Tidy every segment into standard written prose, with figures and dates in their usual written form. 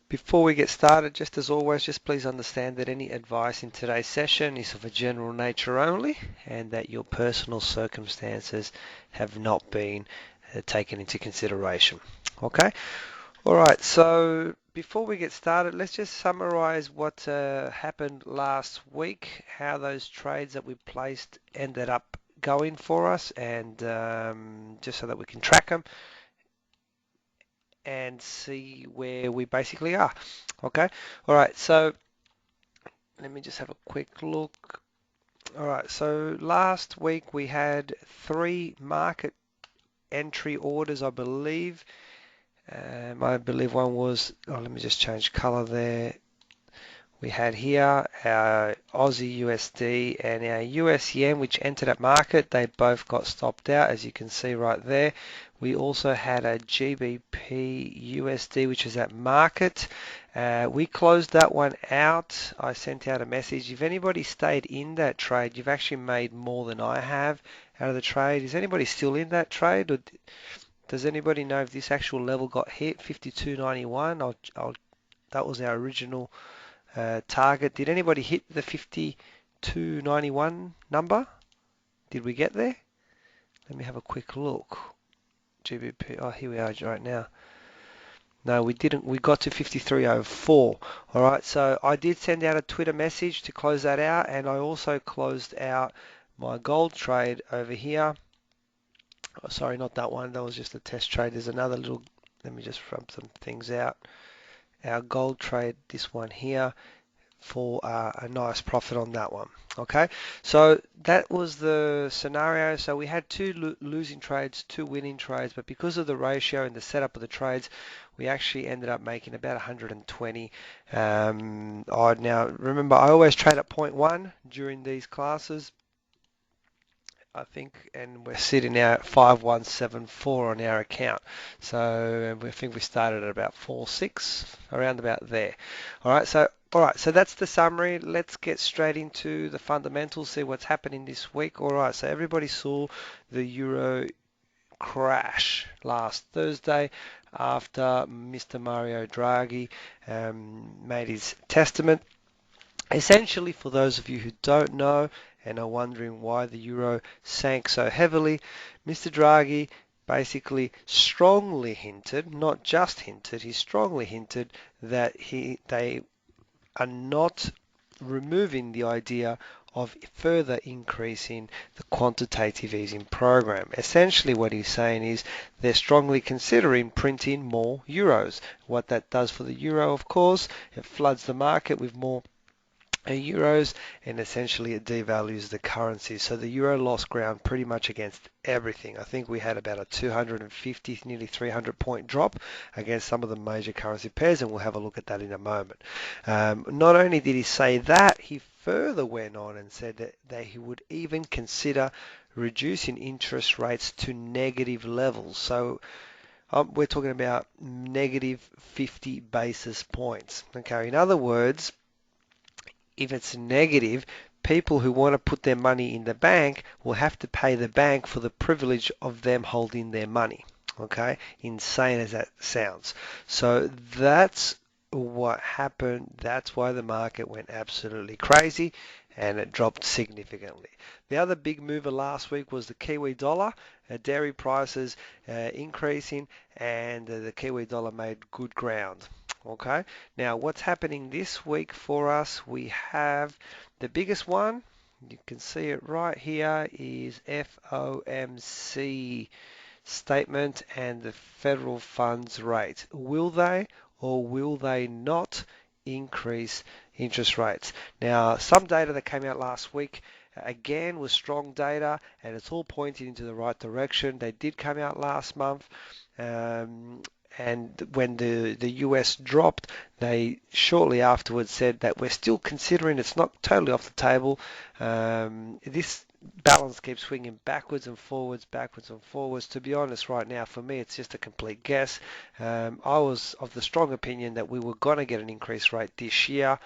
Before we get started, just as always, just please understand that any advice in today's session is of a general nature only and that your personal circumstances have not been taken into consideration. Okay? Alright, so before we get started, let's just summarize what happened last week, how those trades that we placed ended up going for us, and just so that we can track them and see where we basically are. Okay, all right, so let me just have a quick look. All right, so last week we had 3 market entry orders, I believe. I believe one was, oh, let me just change color there. We had here our Aussie USD and our US yen, which entered at market. They both got stopped out, as you can see right there. We also had a GBP USD, which is at market. We closed that one out. I sent out a message. If anybody stayed in that trade, you've actually made more than I have out of the trade. Is anybody still in that trade? Or does anybody know if this actual level got hit, 52.91? That was our original target. Did anybody hit the 52.91 number? Did we get there? Let me have a quick look. GBP, oh, here we are right now. No, we didn't. We got to 53.04. All right, so I did send out a Twitter message to close that out, and I also closed out my gold trade over here. Oh, sorry, not that one. That was just a test trade. There's another little, let me just rub some things out. Our gold trade, this one here, for a nice profit on that one. Okay, so that was the scenario. So we had 2 losing trades, 2 winning trades, but because of the ratio and the setup of the trades, we actually ended up making about 120 odd. Now remember, I always trade at point 0.1 during these classes, I think, and we're sitting now at 5174 on our account. So I think we started at about 46, around about there. All right, so that's the summary. Let's get straight into the fundamentals, see what's happening this week. All right, so everybody saw the euro crash last Thursday after Mr. Mario Draghi made his testament. Essentially, for those of you who don't know and are wondering why the euro sank so heavily, Mr. Draghi basically strongly hinted, not just hinted, he strongly hinted that they are not removing the idea of further increasing the quantitative easing program. Essentially what he's saying is they're strongly considering printing more euros. What that does for the euro, of course, it floods the market with more euros, and essentially it devalues the currency. So the euro lost ground pretty much against everything. I think we had about a 250, nearly 300 point drop against some of the major currency pairs, and we'll have a look at that in a moment. Not only did he say that, he further went on and said that he would even consider reducing interest rates to negative levels. So we're talking about negative 50 basis points. Okay, in other words, if it's negative, people who want to put their money in the bank will have to pay the bank for the privilege of them holding their money. Okay, insane as that sounds. So that's what happened. That's why the market went absolutely crazy and it dropped significantly. The other big mover last week was the Kiwi dollar. Dairy prices increasing, and the Kiwi dollar made good ground. Okay, now what's happening this week for us? We have the biggest one, you can see it right here, is FOMC statement and the federal funds rate. Will they or will they not increase interest rates? Now, some data that came out last week again was strong data, and it's all pointing into the right direction. They did come out last month. And when the US dropped, they shortly afterwards said that we're still considering, it's not totally off the table. This balance keeps swinging backwards and forwards, backwards and forwards. To be honest, right now, for me, it's just a complete guess. I was of the strong opinion that we were going to get an increased rate this year.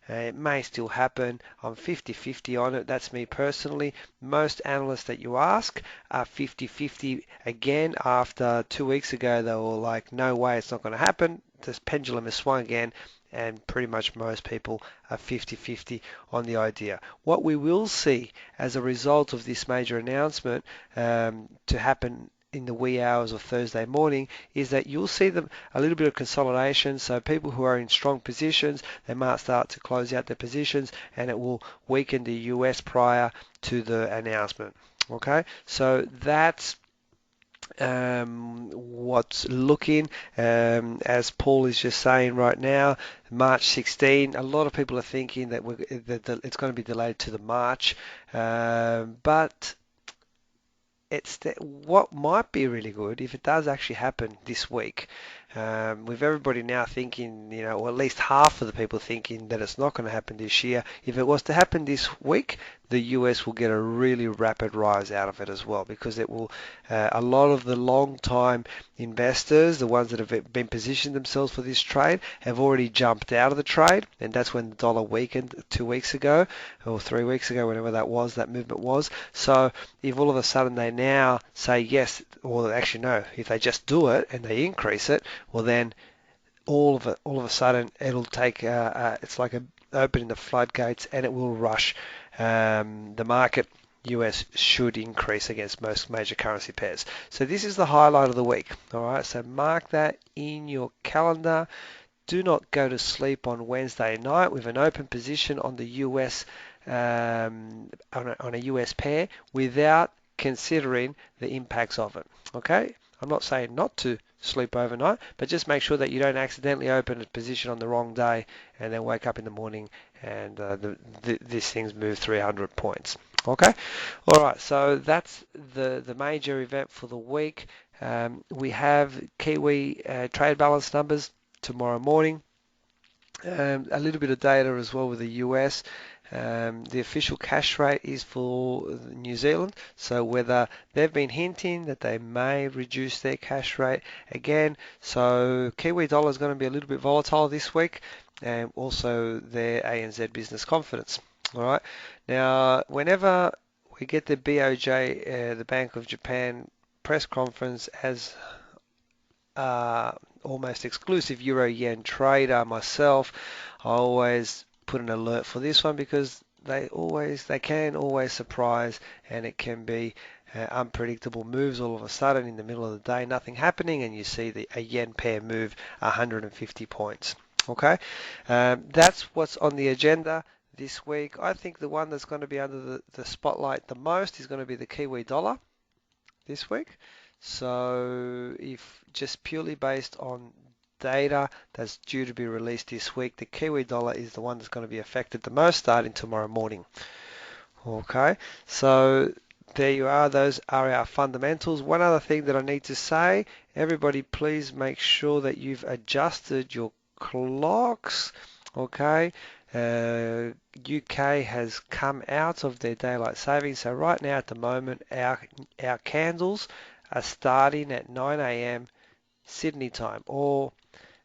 It may still happen. I'm 50-50 on it. That's me personally. Most analysts that you ask are 50-50. Again, after 2 weeks ago, they were like, no way, it's not going to happen. this pendulum has swung again, and pretty much most people are 50-50 on the idea. What we will see as a result of this major announcement to happen in the wee hours of Thursday morning is that you'll see a little bit of consolidation. So people who are in strong positions, they might start to close out their positions, and it will weaken the US prior to the announcement. Okay, so that's what's looking, as Paul is just saying right now, March 16. A lot of people are thinking that it's going to be delayed to the March, but what might be really good if it does actually happen this week. With everybody now thinking, or at least half of the people thinking that it's not going to happen this year. If it was to happen this week, the US will get a really rapid rise out of it as well, because it will. A lot of the long-time investors, the ones that have been positioned themselves for this trade, have already jumped out of the trade, and that's when the dollar weakened 2 weeks ago or 3 weeks ago, whenever that movement was. So if all of a sudden they now say yes, or actually no, if they just do it and they increase it, well then all of a sudden it'll take it's like opening the floodgates, and it will rush the market. US should increase against most major currency pairs. So this is the highlight of the week. All right, so mark that in your calendar. Do not go to sleep on Wednesday night with an open position on the US on a US pair without considering the impacts of it. Okay, I'm not saying not to sleep overnight, but just make sure that you don't accidentally open a position on the wrong day and then wake up in the morning and this thing's moved 300 points. Okay, all right, so that's the major event for the week. We have Kiwi trade balance numbers tomorrow morning. A little bit of data as well with the US. The official cash rate is for New Zealand, so whether they've been hinting that they may reduce their cash rate again. So Kiwi dollar is going to be a little bit volatile this week, and also their ANZ business confidence. All right. Now, whenever we get the BOJ, the Bank of Japan press conference, as almost exclusive Euro Yen trader myself, I always put an alert for this one, because they can always surprise, and it can be unpredictable moves all of a sudden in the middle of the day, nothing happening, and you see a yen pair move 150 points. Okay, that's what's on the agenda this week. I think the one that's going to be under the spotlight the most is going to be the Kiwi dollar this week. So if just purely based on data that's due to be released this week, the Kiwi dollar is the one that's going to be affected the most starting tomorrow morning. Okay, so there you are. Those are our fundamentals. One other thing that I need to say, everybody please make sure that you've adjusted your clocks. Okay, UK has come out of their daylight savings, so right now at the moment our candles are starting at 9 a.m. Sydney time, or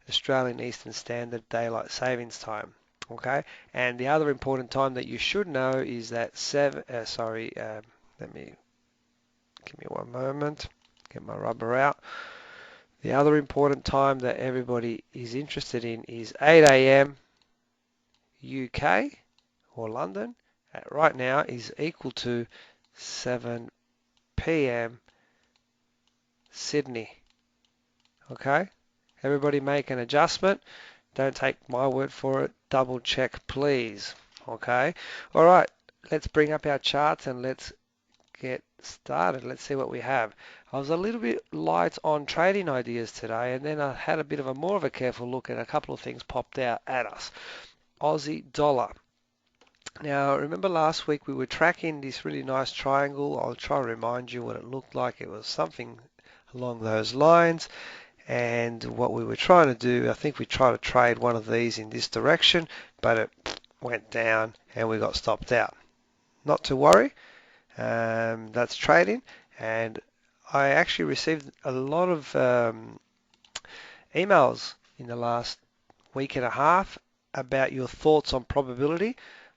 Australian Eastern Standard Daylight Savings Time. Okay, and the other important time that you should know is that let me give me one moment, get my rubber out. The other important time that everybody is interested in is 8 a.m. UK or London right now is equal to 7 p.m. Sydney. Okay, everybody make an adjustment. Don't take my word for it. Double check, please. Okay, all right, let's bring up our charts and let's get started. Let's see what we have. I was a little bit light on trading ideas today, and then I had a bit of a more of a careful look, and a couple of things popped out at us. Aussie dollar. Now, remember last week we were tracking this really nice triangle. I'll try and remind you what it looked like. It was something along those lines. And what we were trying to do, I think we tried to trade one of these in this direction, but it went down and we got stopped out. Not to worry. That's trading. And I actually received a lot of emails in the last week and a half about your thoughts on probability.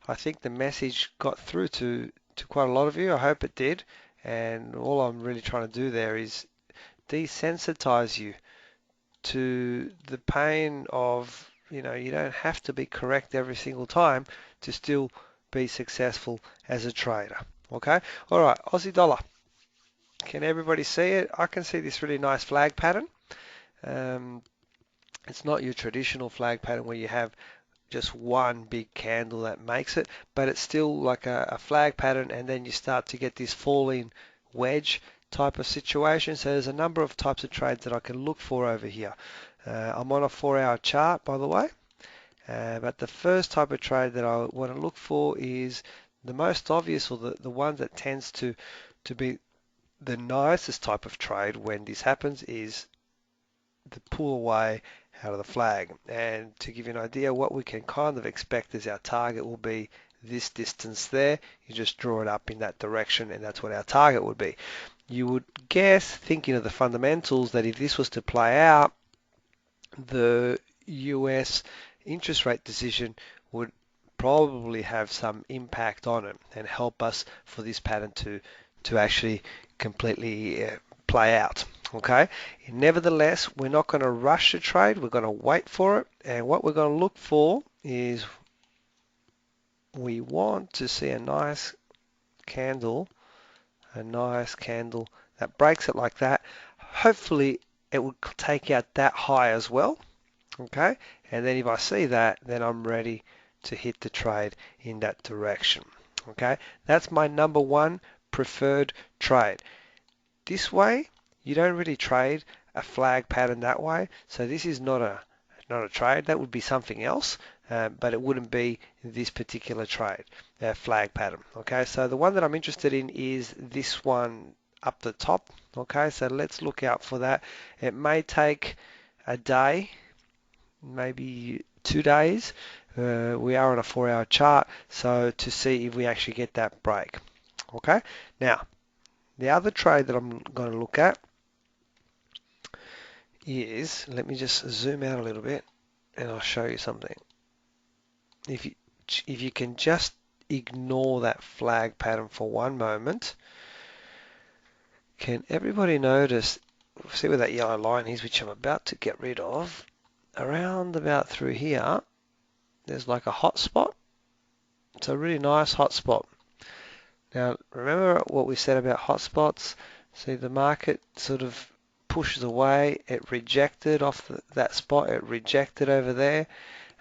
I think the message got through to quite a lot of you. I hope it did. And all I'm really trying to do there is desensitize you to the pain of, you don't have to be correct every single time to still be successful as a trader. Okay, all right, Aussie dollar. Can everybody see it? I can see this really nice flag pattern. Um, it's not your traditional flag pattern where you have just one big candle that makes it, but it's still like a flag pattern, and then you start to get this falling wedge type of situation. So there's a number of types of trades that I can look for over here. I'm on a 4-hour chart, by the way, but the first type of trade that I want to look for is the most obvious, or the one that tends to be the nicest type of trade when this happens, is the pull away out of the flag. And to give you an idea, what we can kind of expect is our target will be this distance there. You just draw it up in that direction, and that's what our target would be. You would guess, thinking of the fundamentals, that if this was to play out, the US interest rate decision would probably have some impact on it and help us for this pattern to actually completely play out. Okay. Nevertheless, we're not going to rush the trade. We're going to wait for it, and what we're going to look for is we want to see a nice candle that breaks it like that. Hopefully it would take out that high as well. Okay, and then if I see that, then I'm ready to hit the trade in that direction. Okay, that's my number one preferred trade. This way, you don't really trade a flag pattern that way. So this is not a trade. That would be something else, but it wouldn't be this particular trade, flag pattern. Okay, so the one that I'm interested in is this one up the top. Okay, so let's look out for that. It may take a day, maybe 2 days. We are on a 4-hour chart, so to see if we actually get that break. Okay, now the other trade that I'm going to look at is, let me just zoom out a little bit and I'll show you something. If you can just ignore that flag pattern for one moment, can everybody notice, see where that yellow line is, which I'm about to get rid of? Around about through here, there's like a hot spot. It's a really nice hot spot. Now, remember what we said about hot spots? See, the market sort of pushes away. It rejected off that spot. It rejected over there.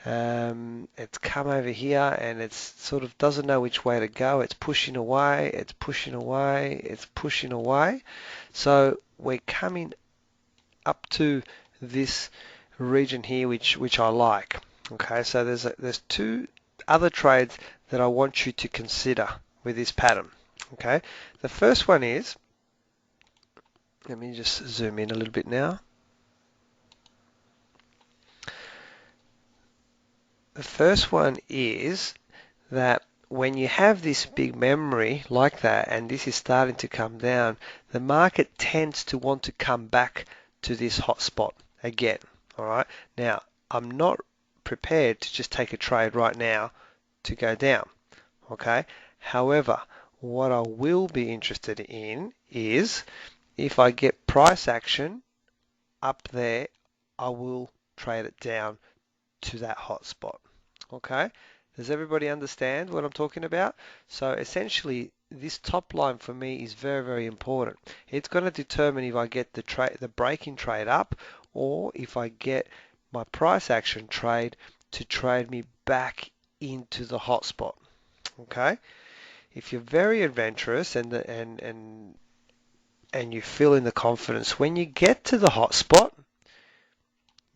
It's come over here, and it's sort of doesn't know which way to go. It's pushing away. It's pushing away. It's pushing away. So we're coming up to this region here, which I like. Okay, so there's two other trades that I want you to consider with this pattern. Okay, the first one is, let me just zoom in a little bit now. The first one is that when you have this big memory like that, and this is starting to come down, the market tends to want to come back to this hot spot again. All right, now I'm not prepared to just take a trade right now to go down. Okay, however, what I will be interested in is if I get price action up there, I will trade it down to that hot spot. Okay, does everybody understand what I'm talking about? So essentially, this top line for me is very, very important. It's going to determine if I get the breaking trade up, or if I get my price action trade to trade me back into the hot spot. Okay, if you're very adventurous and you feel in the confidence, when you get to the hot spot,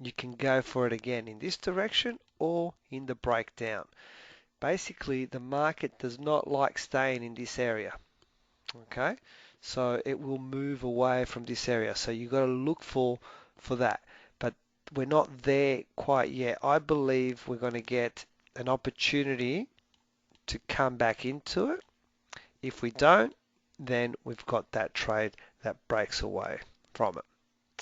you can go for it again in this direction or in the breakdown. Basically, the market does not like staying in this area. Okay, so it will move away from this area. So you've got to look for that. But we're not there quite yet. I believe we're going to get an opportunity to come back into it. If we don't, then we've got that trade that breaks away from it.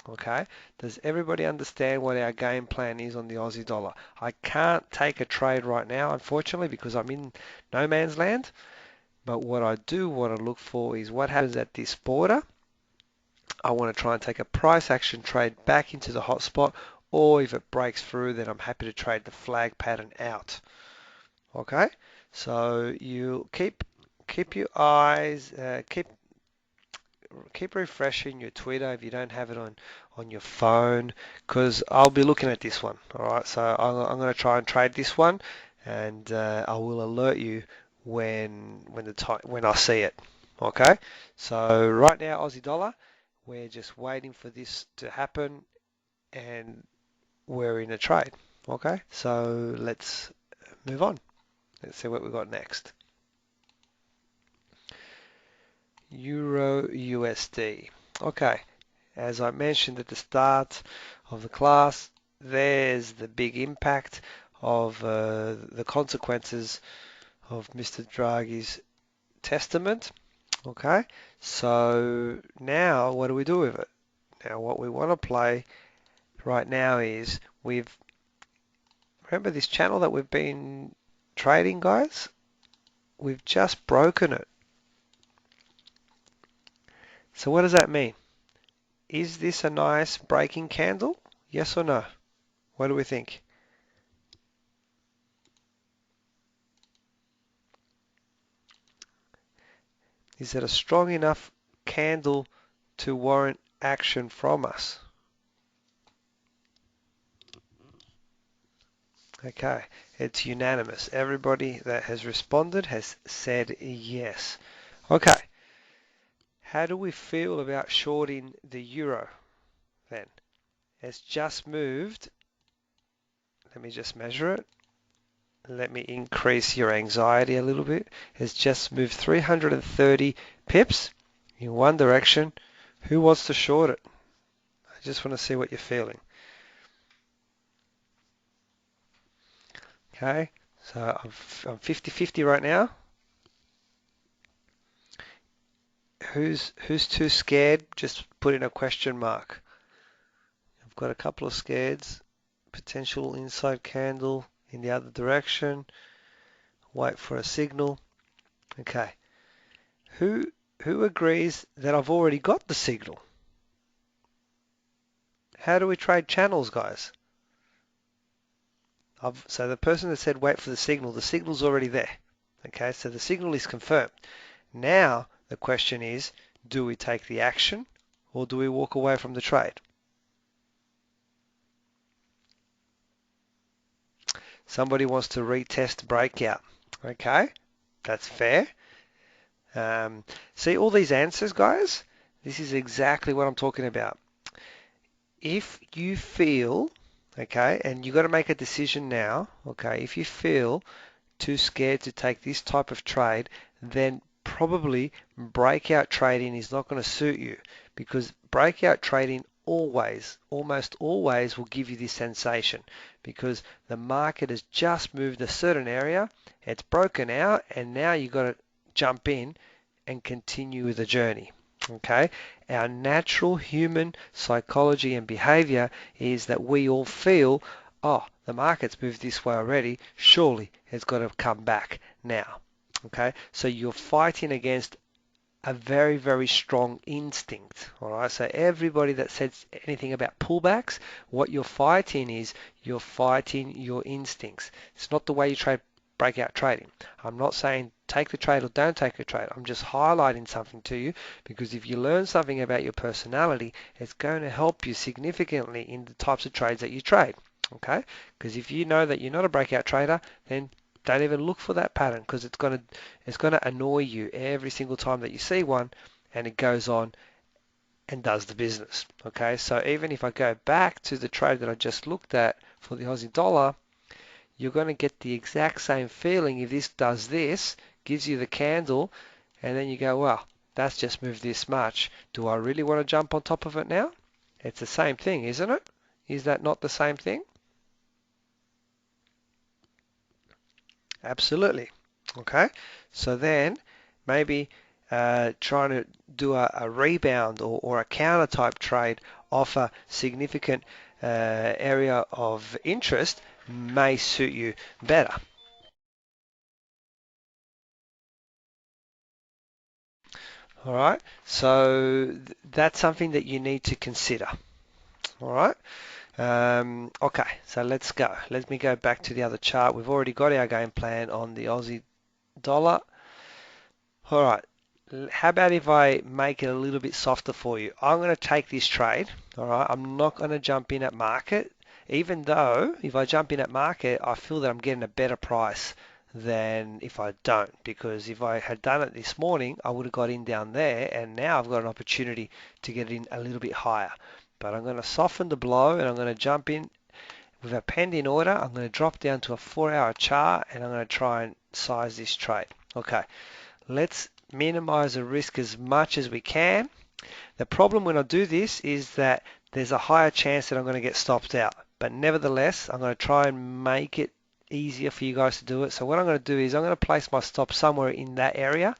Okay, does everybody understand what our game plan is on the Aussie dollar? I can't take a trade right now, unfortunately, because I'm in no man's land. But what I do want to look for is what happens at this border. I want to try and take a price action trade back into the hotspot, or if it breaks through, then I'm happy to trade the flag pattern out. Okay, so you keep your eyes, keep refreshing your Twitter if you don't have it on your phone, because I'll be looking at this one. All right, so I'm going to try and trade this one, and I will alert you when I see it. Okay, so right now Aussie dollar, we're just waiting for this to happen, and we're in a trade. Okay, so let's move on. Let's see what we've got next. Euro USD. Okay, as I mentioned at the start of the class, there's the big impact of the consequences of Mr. Draghi's testament. Okay, so now what do we do with it? Now what we want to play right now is remember this channel that we've been trading, guys? We've just broken it. So what does that mean? Is this a nice breaking candle? Yes or no? What do we think? Is it a strong enough candle to warrant action from us? Okay, it's unanimous. Everybody that has responded has said yes. Okay, how do we feel about shorting the euro then? It's just moved. Let me just measure it. Let me increase your anxiety a little bit. It's just moved 330 pips in one direction. Who wants to short it? I just want to see what you're feeling. Okay, so I'm 50-50 right now. Who's too scared? Just put in a question mark. I've got a couple of scareds. Potential inside candle in the other direction. Wait for a signal. Okay. Who agrees that I've already got the signal? How do we trade channels, guys? So the person that said wait for the signal's already there. Okay, so the signal is confirmed. Now the question is, do we take the action or do we walk away from the trade? Somebody wants to retest breakout. Okay, that's fair. See all these answers, guys? This is exactly what I'm talking about. If you feel, okay, and you've got to make a decision now, okay, if you feel too scared to take this type of trade, then probably breakout trading is not going to suit you, because breakout trading almost always will give you this sensation, because the market has just moved a certain area, it's broken out, and now you've got to jump in and continue with the journey. Okay, our natural human psychology and behavior is that we all feel, oh, the market's moved this way already, surely it's got to come back now. Okay, so you're fighting against a very, very strong instinct. All right, so everybody that says anything about pullbacks, what you're fighting is you're fighting your instincts. It's not the way you trade breakout trading. I'm not saying take the trade or don't take a trade. I'm just highlighting something to you, because if you learn something about your personality, it's going to help you significantly in the types of trades that you trade. Okay, because if you know that you're not a breakout trader, then don't even look for that pattern, because it's going to annoy you every single time that you see one, and it goes on and does the business. Okay, so even if I go back to the trade that I just looked at for the Aussie dollar, you're going to get the exact same feeling if this does this, gives you the candle, and then you go, well, that's just moved this much. Do I really want to jump on top of it now? It's the same thing, isn't it? Is that not the same thing? Absolutely. Okay, so then maybe trying to do a rebound or a counter type trade off a significant area of interest may suit you better. All right, so that's something that you need to consider. All right. Okay, so let's go. Let me go back to the other chart. We've already got our game plan on the Aussie dollar. All right. How about if I make it a little bit softer for you? I'm going to take this trade. All right. I'm not going to jump in at market, even though if I jump in at market, I feel that I'm getting a better price than if I don't. Because if I had done it this morning, I would have got in down there, and now I've got an opportunity to get in a little bit higher. But I'm going to soften the blow, and I'm going to jump in with a pending order. I'm going to drop down to a 4-hour chart, and I'm going to try and size this trade. Okay. Let's minimize the risk as much as we can. The problem when I do this is that there's a higher chance that I'm going to get stopped out. But nevertheless, I'm going to try and make it easier for you guys to do it. So what I'm going to do is I'm going to place my stop somewhere in that area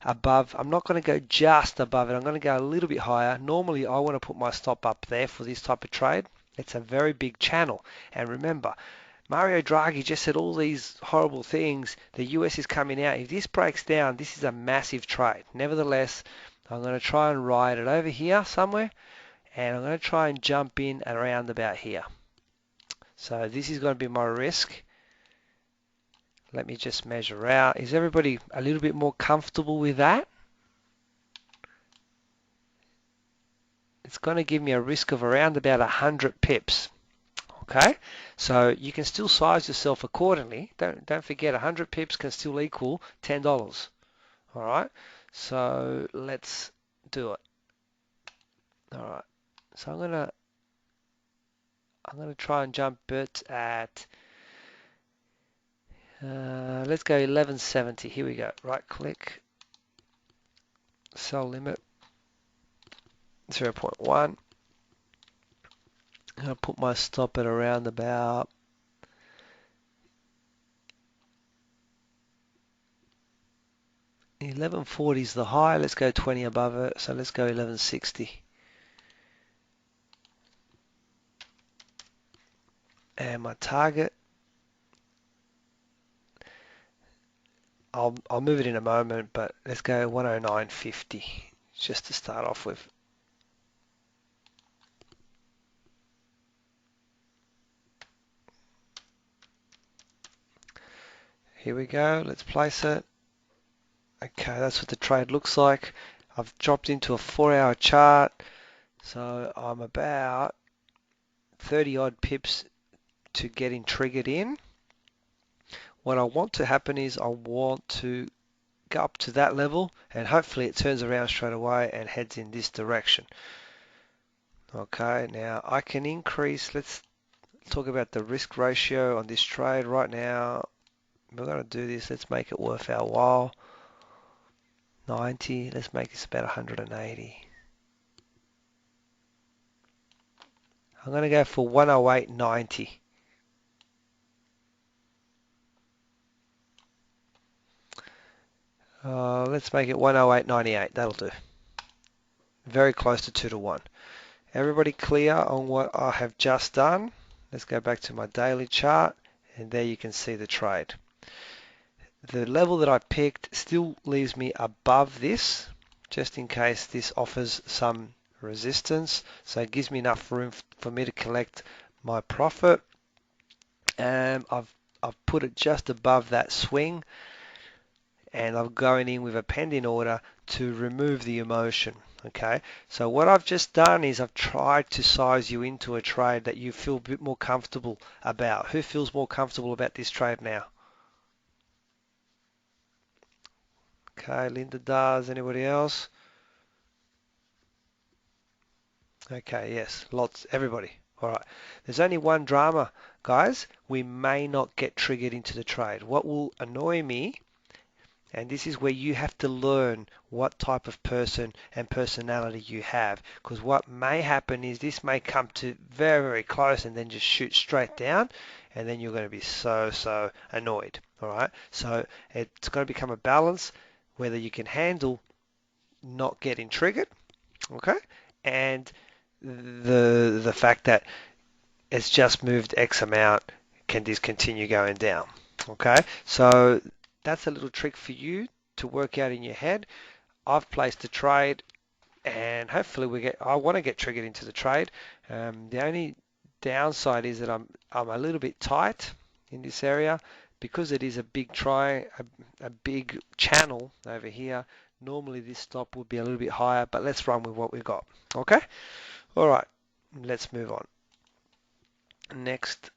above. I'm not going to go just above it. I'm going to go a little bit higher. Normally, I want to put my stop up there for this type of trade. It's a very big channel. And remember, Mario Draghi just said all these horrible things. The US is coming out. If this breaks down, this is a massive trade. Nevertheless, I'm going to try and ride it over here somewhere, and I'm going to try and jump in around about here. So this is going to be my risk. Let me just measure out. Is everybody a little bit more comfortable with that? It's going to give me a risk of around about 100 pips. Okay, so you can still size yourself accordingly. Don't forget, 100 pips can still equal $10. All right, so let's do it. All right, so I'm gonna try and jump it at let's go 1170. Here we go. Right click, sell limit 0.1. I'm gonna put my stop at around about 1140 is the high. Let's go 20 above it. So let's go 1160. And my target, I'll move it in a moment, but let's go 109.50 just to start off with. Here we go. Let's place it. Okay, that's what the trade looks like. I've dropped into a 4-hour chart, so I'm about 30 odd pips to getting triggered in. What I want to happen is I want to go up to that level, and hopefully it turns around straight away and heads in this direction. Okay, now I can increase. Let's talk about the risk ratio on this trade right now. We're going to do this. Let's make it worth our while. 90. Let's make this about 180. I'm going to go for 108.90. Let's make it 108.98. That'll do. Very close to 2 to 1. Everybody clear on what I have just done? Let's go back to my daily chart, and there you can see the trade. The level that I picked still leaves me above this, just in case this offers some resistance. So it gives me enough room for me to collect my profit. And I've put it just above that swing, and I'm going in with a pending order to remove the emotion. Okay, so what I've just done is I've tried to size you into a trade that you feel a bit more comfortable about. Who feels more comfortable about this trade now? Okay, Linda does. Anybody else? Okay, yes, lots, everybody. All right. There's only one drama, guys. We may not get triggered into the trade. What will annoy me, and this is where you have to learn what type of person and personality you have, because what may happen is this may come to very, very close and then just shoot straight down, and then you're going to be so annoyed. All right. So it's going to become a balance whether you can handle not getting triggered, okay, and the fact that it's just moved X amount, can this continue going down? Okay, so that's a little trick for you to work out in your head. I've placed a trade, and hopefully I want to get triggered into the trade. The only downside is that I'm a little bit tight in this area because it is a big a big channel over here. Normally this stop would be a little bit higher, but let's run with what we've got. Okay. All right, let's move on. Next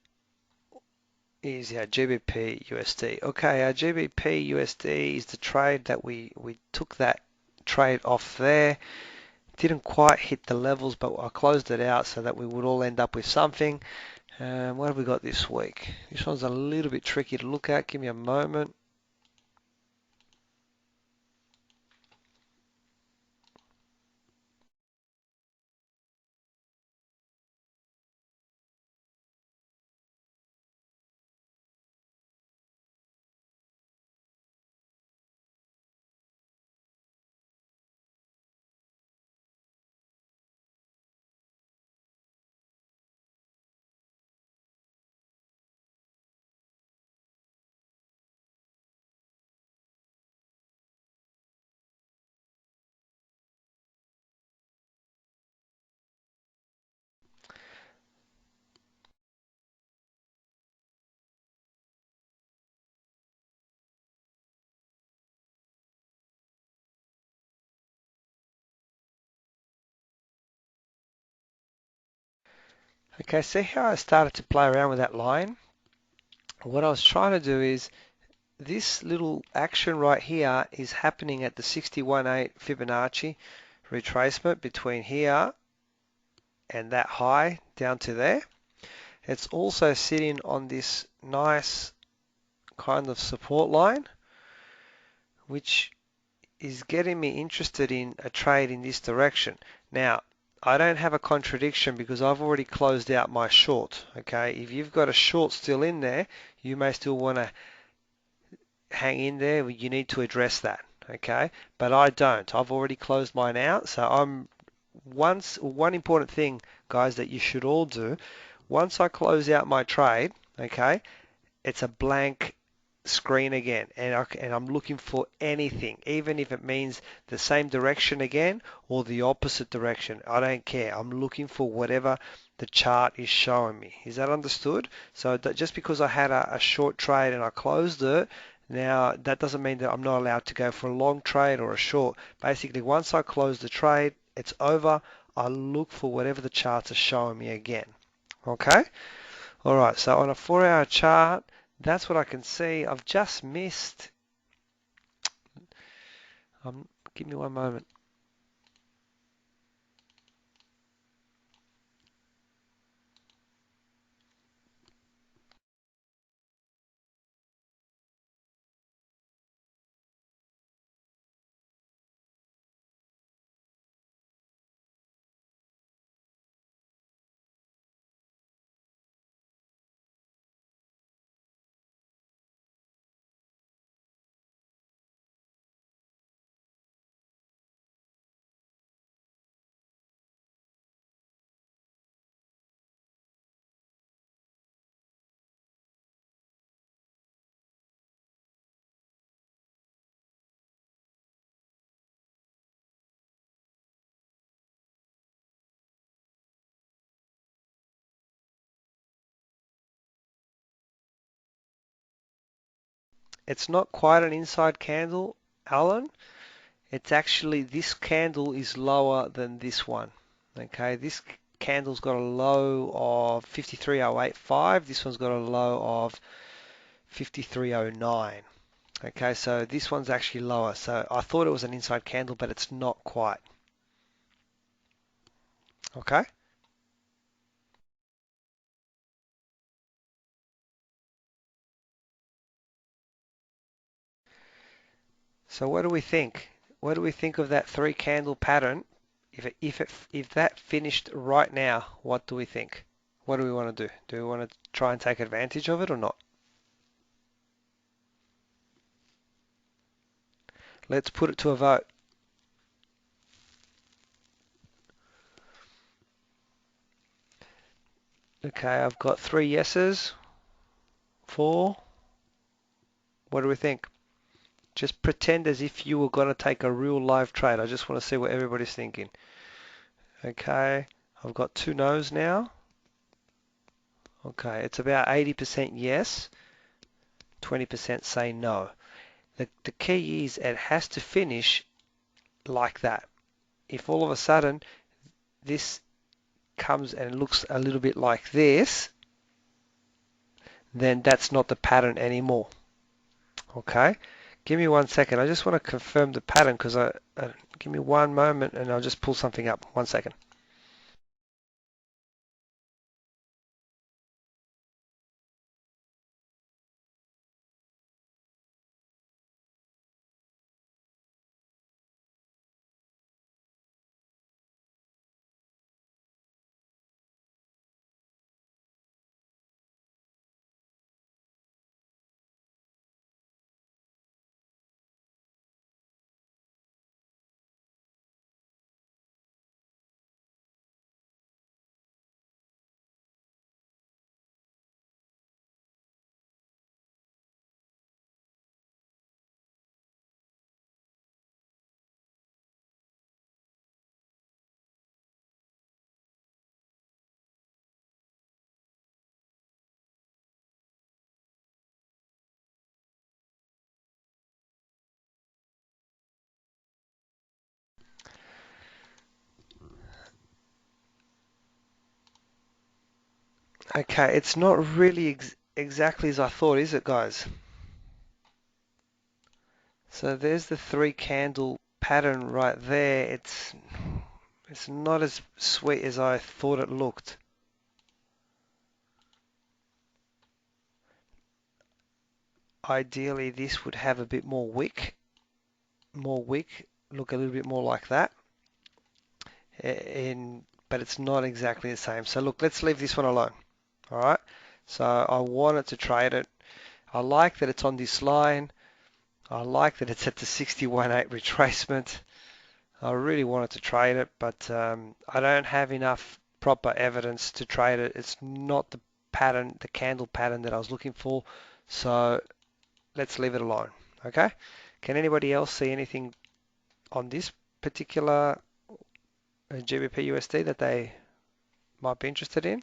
is our GBP USD. Okay, our GBP USD is the trade that we took that trade off there. Didn't quite hit the levels, but I closed it out so that we would all end up with something. What have we got this week? This one's a little bit tricky to look at. Give me a moment. Okay, see how I started to play around with that line? What I was trying to do is this little action right here is happening at the 61.8 Fibonacci retracement between here and that high down to there. It's also sitting on this nice kind of support line, which is getting me interested in a trade in this direction. Now, I don't have a contradiction because I've already closed out my short. Okay, if you've got a short still in there, you may still want to hang in there. You need to address that. Okay, but I don't. I've already closed mine out. So one important thing, guys, that you should all do. Once I close out my trade, okay, it's a blank screen again, and I'm looking for anything, even if it means the same direction again or the opposite direction. I don't care. I'm looking for whatever the chart is showing me. Is that understood? So that just because I had a short trade and I closed it, now that doesn't mean that I'm not allowed to go for a long trade or a short. Basically, once I close the trade, it's over. I look for whatever the charts are showing me again. Okay? All right, so on a 4-hour chart, that's what I can see. I've just missed. Give me one moment. It's not quite an inside candle, Alan. It's actually this candle is lower than this one. Okay, this candle's got a low of 53.085. This one's got a low of 53.09. Okay, so this one's actually lower. So I thought it was an inside candle, but it's not quite. Okay. So what do we think? What do we think of that three candle pattern? If that finished right now, what do we think? What do we want to do? Do we want to try and take advantage of it or not? Let's put it to a vote. Okay, I've got 3 yeses, 4. What do we think? Just pretend as if you were going to take a real live trade. I just want to see what everybody's thinking. Okay, I've got two no's now. Okay, it's about 80% yes, 20% say no. The key is it has to finish like that. If all of a sudden this comes and looks a little bit like this, then that's not the pattern anymore. Okay, give me 1 second. I just want to confirm the pattern because give me one moment and I'll just pull something up. 1 second. Okay, it's not really exactly as I thought, is it, guys? So there's the three candle pattern right there. It's not as sweet as I thought it looked. Ideally, this would have a bit more wick, look a little bit more like that. But it's not exactly the same. So look, let's leave this one alone. All right. So I wanted to trade it. I like that it's on this line. I like that it's at the 61.8 retracement. I really wanted to trade it, but I don't have enough proper evidence to trade it. It's not the pattern, the candle pattern that I was looking for. So let's leave it alone. Okay. Can anybody else see anything on this particular GBP USD that they might be interested in?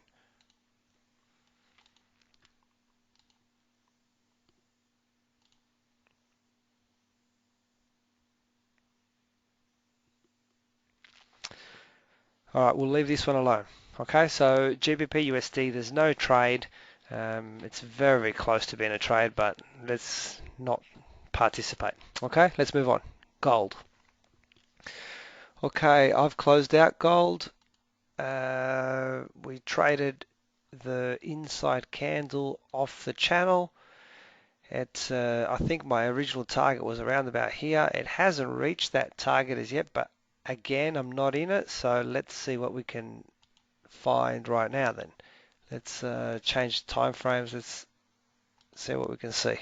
All right, we'll leave this one alone. Okay, so GBP USD, there's no trade. It's very, very close to being a trade, but let's not participate. Okay, let's move on. Gold. Okay, I've closed out gold. We traded the inside candle off the channel. I think my original target was around about here. It hasn't reached that target as yet, but again, I'm not in it. So let's see what we can find right now then. Let's change time frames. Let's see what we can see.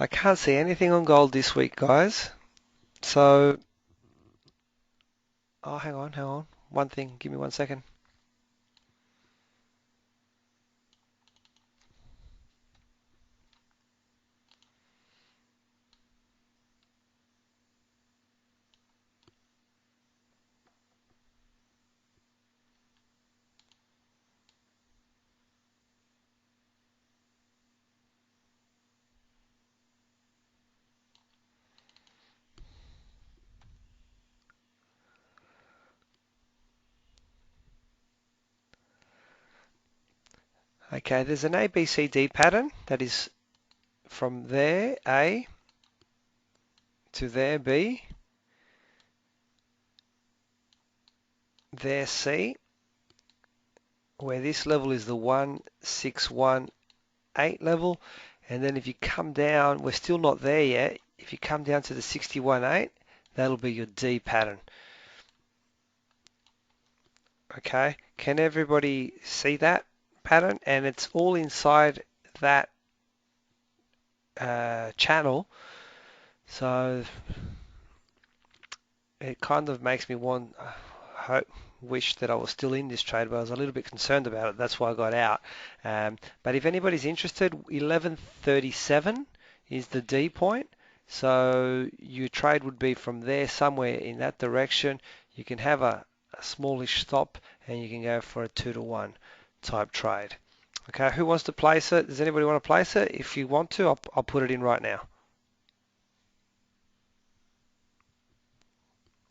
I can't see anything on gold this week, guys. So, oh, hang on. One thing, give me 1 second. Okay, there's an ABCD pattern that is from there, A, to there, B, there, C, where this level is the 1618 level, and then if you come down, we're still not there yet. If you come down to the 618, that'll be your D pattern. Okay, can everybody see that pattern? And it's all inside that channel, so it kind of makes me wish that I was still in this trade, but I was a little bit concerned about it. That's why I got out. But if anybody's interested, 1137 is the D point. So your trade would be from there, somewhere in that direction. You can have a smallish stop, and you can go for a 2-to-1 type trade. Okay, who wants to place it? Does anybody want to place it? If you want to, I'll put it in right now.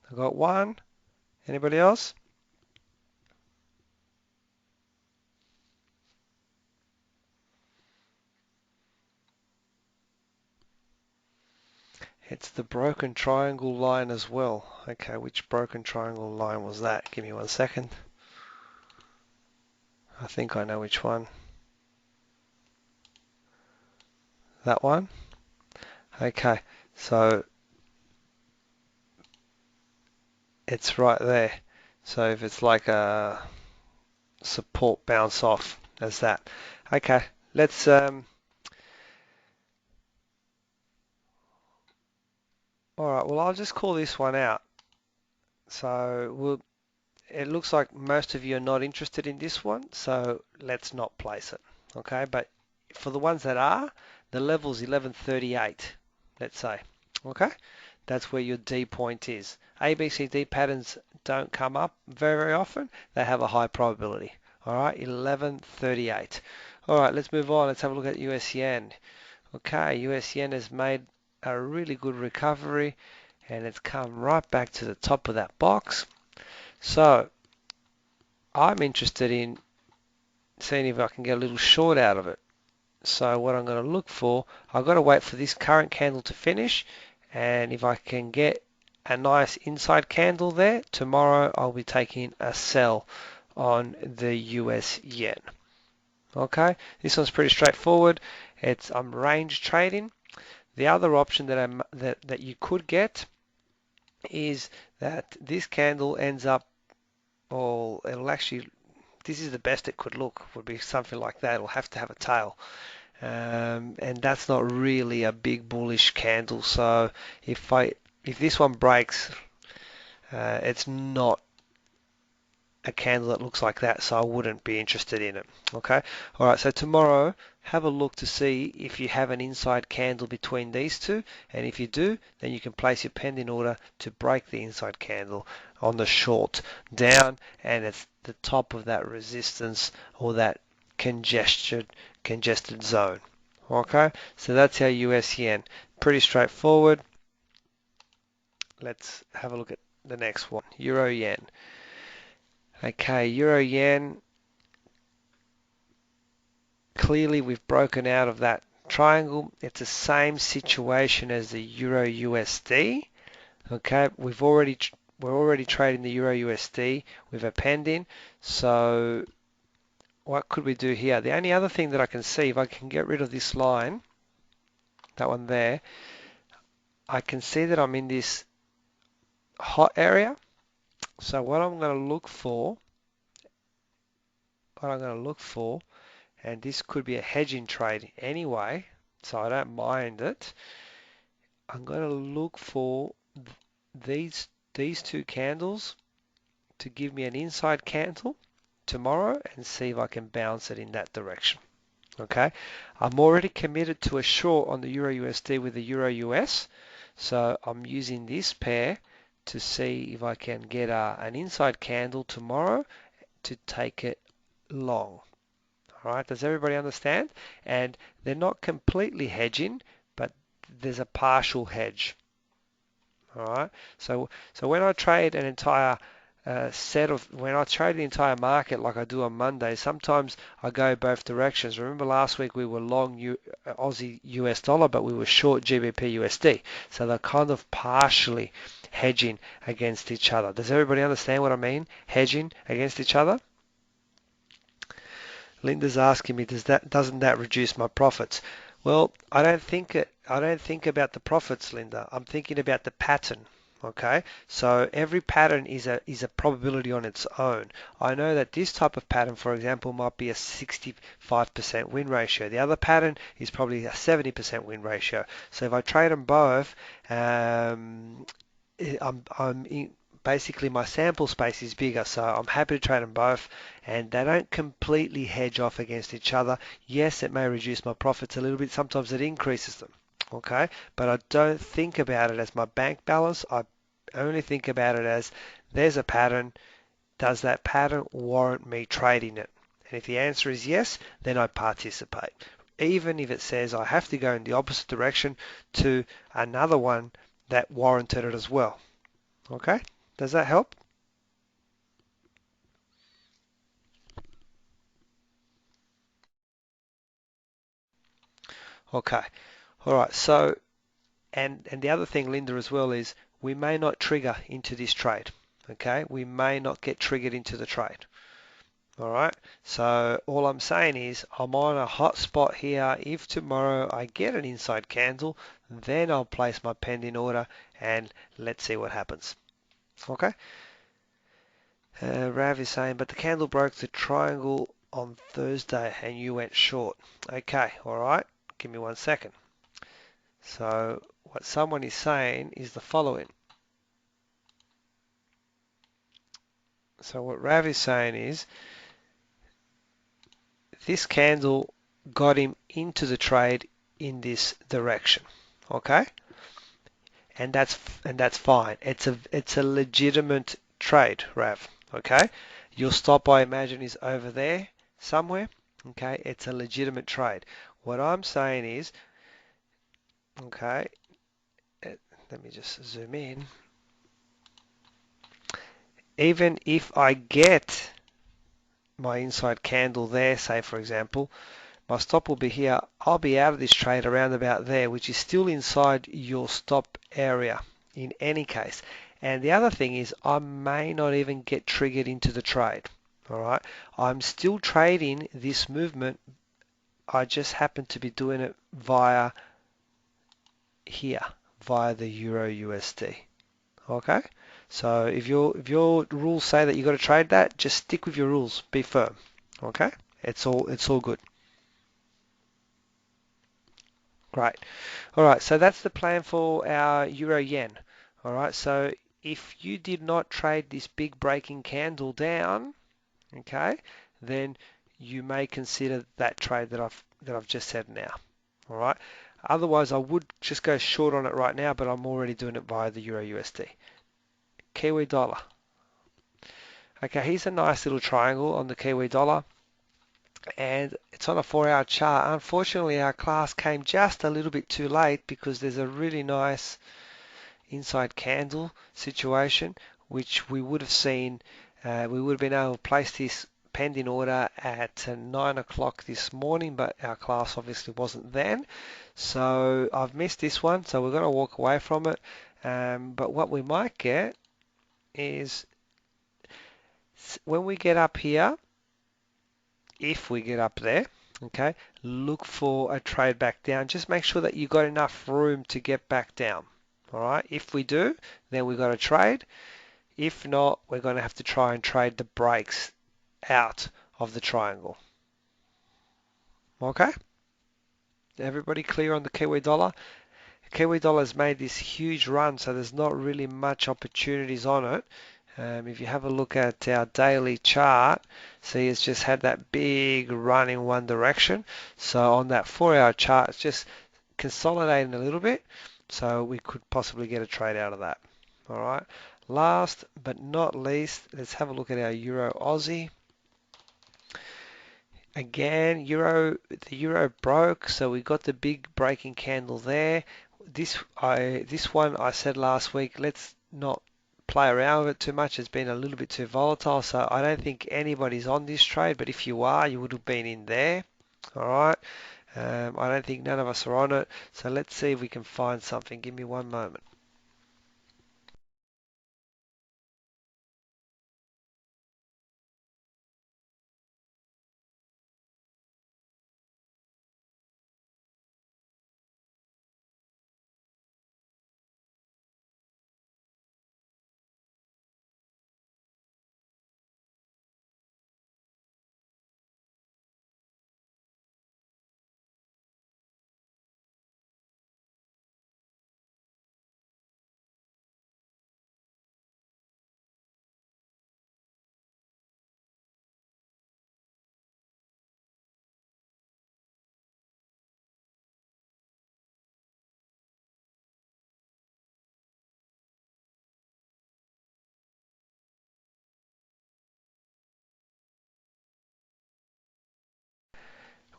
I've got one. Anybody else? It's the broken triangle line as well. Okay, which broken triangle line was that? Give me 1 second. I think I know which one. That one? Okay, so it's right there. So if it's like a support bounce off, as that. Okay, let's alright, well I'll just call this one out. So it looks like most of you are not interested in this one, so let's not place it. Okay, but for the ones that are, the level's 1138, let's say. Okay, that's where your D point is. ABCD patterns don't come up very often. They have a high probability. All right, 1138. All right, let's move on. Let's have a look at US yen. Okay, US yen has made a really good recovery, and it's come right back to the top of that box. So I'm interested in seeing if I can get a little short out of it. So what I'm going to look for, I've got to wait for this current candle to finish, and if I can get a nice inside candle there, tomorrow I'll be taking a sell on the US yen. Okay, this one's pretty straightforward. I'm range trading. The other option that you could get is that this candle ends up, or it'll actually, this is the best it could look, would be something like that. It'll have to have a tail. And that's not really a big bullish candle. So if this one breaks, it's not a candle that looks like that, so I wouldn't be interested in it. Okay, all right, so tomorrow have a look to see if you have an inside candle between these two, and if you do, then you can place your pending order to break the inside candle on the short down, and it's the top of that resistance or that congested zone. Okay, so that's our US yen. Pretty straightforward. Let's have a look at the next one, Euro yen. Okay, Euro yen, clearly we've broken out of that triangle. It's the same situation as the Euro USD. Okay, we're already trading the Euro USD with a pending. So what could we do here? The only other thing that I can see, if I can get rid of this line, that one there, I can see that I'm in this hot area. So what I'm going to look for, and this could be a hedging trade anyway, so I don't mind it. I'm going to look for these two candles to give me an inside candle tomorrow and see if I can bounce it in that direction. Okay, I'm already committed to a short on the Euro USD with the Euro US, so I'm using this pair to see if I can get an inside candle tomorrow to take it long. All right, does everybody understand? And they're not completely hedging, but there's a partial hedge. All right, so when I trade an entire when I trade the entire market like I do on Monday, sometimes I go both directions. Remember last week we were long Aussie US dollar, but we were short GBP USD. So they're kind of partially hedging against each other. Does everybody understand what I mean? Hedging against each other? Linda's asking me, doesn't that reduce my profits? Well, I don't think about the profits, Linda. I'm thinking about the pattern. Okay, so every pattern is a probability on its own. I know that this type of pattern, for example, might be a 65% win ratio. The other pattern is probably a 70% win ratio. So if I trade them both, um, I'm in, basically my sample space is bigger, so I'm happy to trade them both, and they don't completely hedge off against each other. Yes, it may reduce my profits a little bit. Sometimes it increases them. Okay, but I don't think about it as my bank balance. I only think about it as there's a pattern. Does that pattern warrant me trading it? And if the answer is yes, then I participate. Even if it says I have to go in the opposite direction to another one that warranted it as well. Okay, does that help? Okay, all right. So, and the other thing, Linda, as well is we may not trigger into this trade. Okay, we may not get triggered into the trade. All right. So all I'm saying is I'm on a hot spot here. If tomorrow I get an inside candle, then I'll place my pending order and let's see what happens. Okay. Rav is saying, but the candle broke the triangle on Thursday and you went short. Okay. All right. Give me 1 second. So what someone is saying is the following. So what Rav is saying is this candle got him into the trade in this direction. Okay? And that's fine. It's a legitimate trade, Rav. Okay? Your stop I imagine is over there somewhere. Okay? It's a legitimate trade. What I'm saying is, okay, uh, let me just zoom in. Even if I get my inside candle there, say for example, my stop will be here. I'll be out of this trade around about there, which is still inside your stop area in any case. And the other thing is I may not even get triggered into the trade. All right. I'm still trading this movement. I just happen to be doing it via here, via the Euro USD. Okay. So if your rules say that you got to trade that, just stick with your rules. Be firm. Okay. It's all good. Great. All right, so that's the plan for our euro yen. All right, so if you did not trade this big breaking candle down, okay, then you may consider that trade that I've just said now. All right. Otherwise, I would just go short on it right now, but I'm already doing it via the euro USD. Kiwi dollar. Okay, here's a nice little triangle on the Kiwi dollar, and it's on a 4-hour chart. Unfortunately, our class came just a little bit too late because there's a really nice inside candle situation, which we would have seen. We would have been able to place this pending order at 9 o'clock this morning, but our class obviously wasn't then. So I've missed this one, so we're going to walk away from it. But what we might get is when we get up here, if we get up there, okay, look for a trade back down. Just make sure that you've got enough room to get back down. All right, if we do, then we've got a trade. If not, we're going to have to try and trade the breaks out of the triangle. Okay? Everybody clear on the Kiwi dollar? Kiwi dollar's made this huge run, so there's not really much opportunities on it. If you have a look at our daily chart, see it's just had that big run in one direction. So on that 4-hour chart, it's just consolidating a little bit. So we could possibly get a trade out of that. All right. Last but not least, let's have a look at our Euro Aussie. Again, the euro broke, so we got the big breaking candle there. This one I said last week, let's not play around with it too much. It's been a little bit too volatile, so I don't think anybody's on this trade, but if you are, you would have been in there. All right. I don't think none of us are on it, so let's see if we can find something. Give me 1 moment.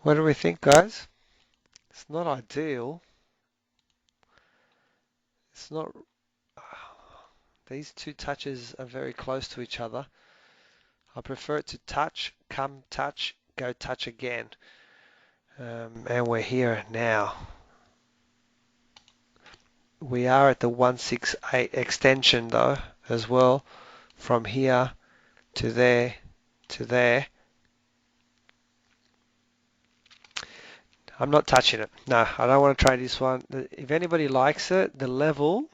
What do we think, guys? It's not ideal. It's not. These two touches are very close to each other. I prefer it to touch, come touch, go touch again. And we're here now. We are at the 168 extension though, as well, from here to there to there. I'm not touching it. No, I don't want to trade this one. If anybody likes it, the level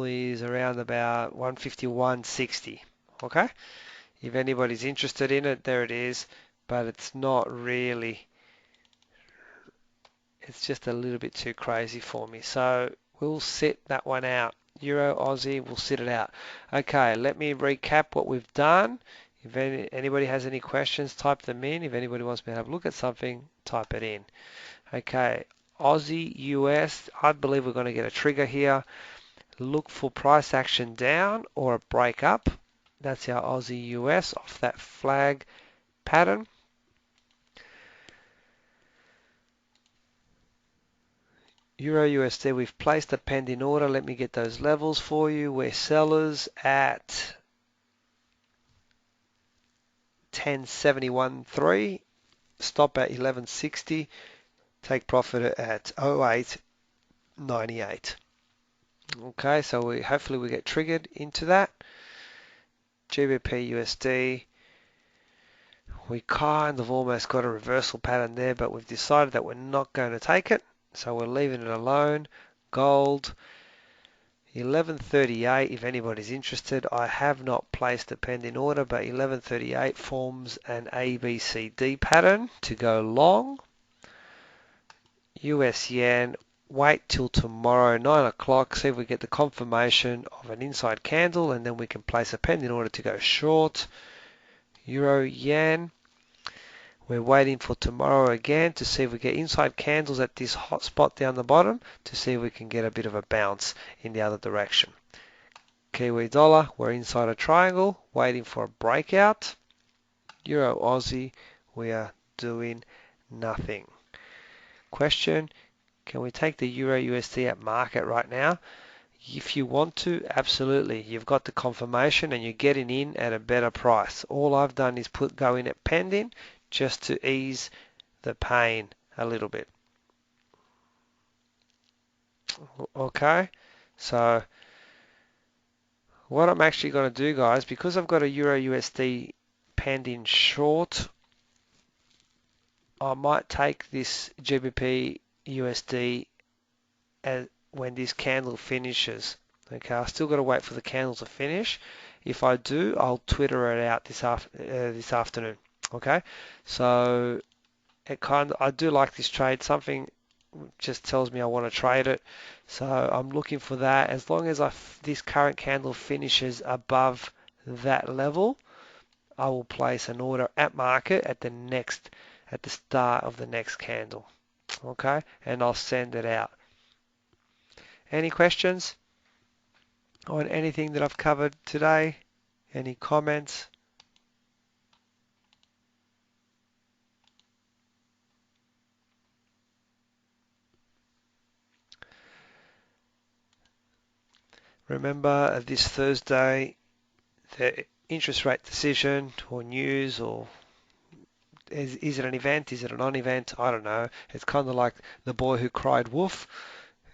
is around about 151.60. Okay? If anybody's interested in it, there it is. But it's not really, it's just a little bit too crazy for me. So we'll sit that one out. Euro, Aussie, we'll sit it out. Okay, let me recap what we've done. If anybody has any questions, type them in. If anybody wants me to have a look at something, type it in. Okay, Aussie, US, I believe we're going to get a trigger here. Look for price action down or a break up. That's our Aussie, US off that flag pattern. Euro USD, we've placed a pending order. Let me get those levels for you. We're sellers at 10.71.3. Stop at 11.60. Take profit at 08.98. Okay, so hopefully we get triggered into that. GBP USD, we kind of almost got a reversal pattern there, but we've decided that we're not going to take it, so we're leaving it alone. Gold, 11.38, if anybody's interested. I have not placed a pending order, but 11.38 forms an ABCD pattern to go long. US yen, wait till tomorrow 9 o'clock, see if we get the confirmation of an inside candle, and then we can place a pending order to go short. Euro yen, we're waiting for tomorrow again to see if we get inside candles at this hot spot down the bottom to see if we can get a bit of a bounce in the other direction. Kiwi dollar, we're inside a triangle waiting for a breakout. Euro Aussie, we are doing nothing. Question, can we take the Euro USD at market right now? If you want to, absolutely. You've got the confirmation and you're getting in at a better price. All I've done is go in at pending just to ease the pain a little bit. Okay, so what I'm actually going to do, guys, because I've got a Euro USD pending short, I might take this GBP USD when this candle finishes. Okay, I still got to wait for the candle to finish. If I do, I'll Twitter it out this afternoon. Okay, so I do like this trade. Something just tells me I want to trade it, so I'm looking for that. As long as this current candle finishes above that level, I will place an order at market at the start of the next candle. Okay, and I'll send it out. Any questions on anything that I've covered today? Any comments? Remember, this Thursday, the interest rate decision or news, or is it an event? Is it a non-event? I don't know. It's kind of like the boy who cried wolf.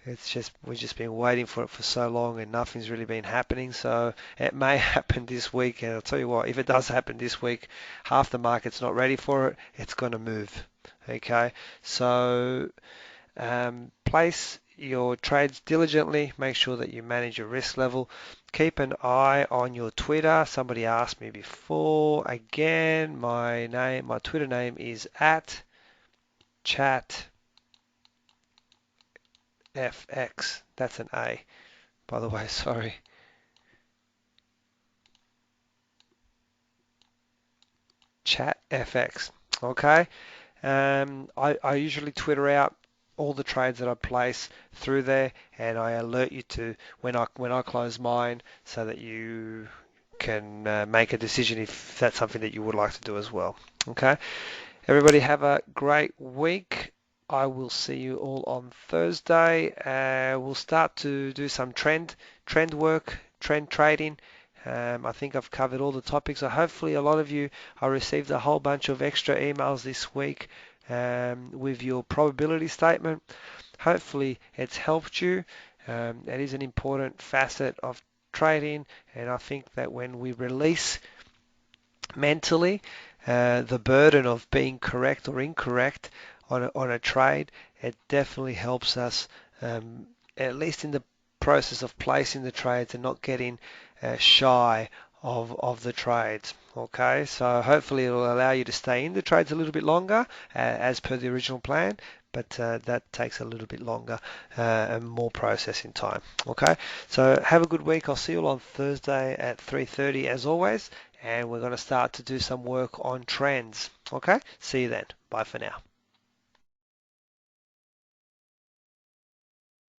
It's just we've just been waiting for it for so long and nothing's really been happening. So it may happen this week, and I'll tell you what, if it does happen this week, half the market's not ready for it. It's going to move. Okay, so place your trades diligently. Make sure that you manage your risk level. Keep an eye on your Twitter. Somebody asked me before. Again, my Twitter name is @chatfx. That's an A, by the way. Sorry. ChatFX. Okay. I usually Twitter out all the trades that I place through there, and I alert you to when I close mine, so that you can make a decision if that's something that you would like to do as well. Okay, everybody have a great week. I will see you all on Thursday. We'll start to do some trend work, trend trading. I think I've covered all the topics. So hopefully a lot of you, I received a whole bunch of extra emails this week with your probability statement. Hopefully it's helped you. It is an important facet of trading, and I think that when we release mentally the burden of being correct or incorrect on a trade, it definitely helps us, at least in the process of placing the trades and not getting shy of the trades. Okay, so hopefully it will allow you to stay in the trades a little bit longer as per the original plan, but that takes a little bit longer and more processing time. Okay, so have a good week. I'll see you all on Thursday at 3:30 as always, and we're going to start to do some work on trends. Okay, see you then. Bye for now.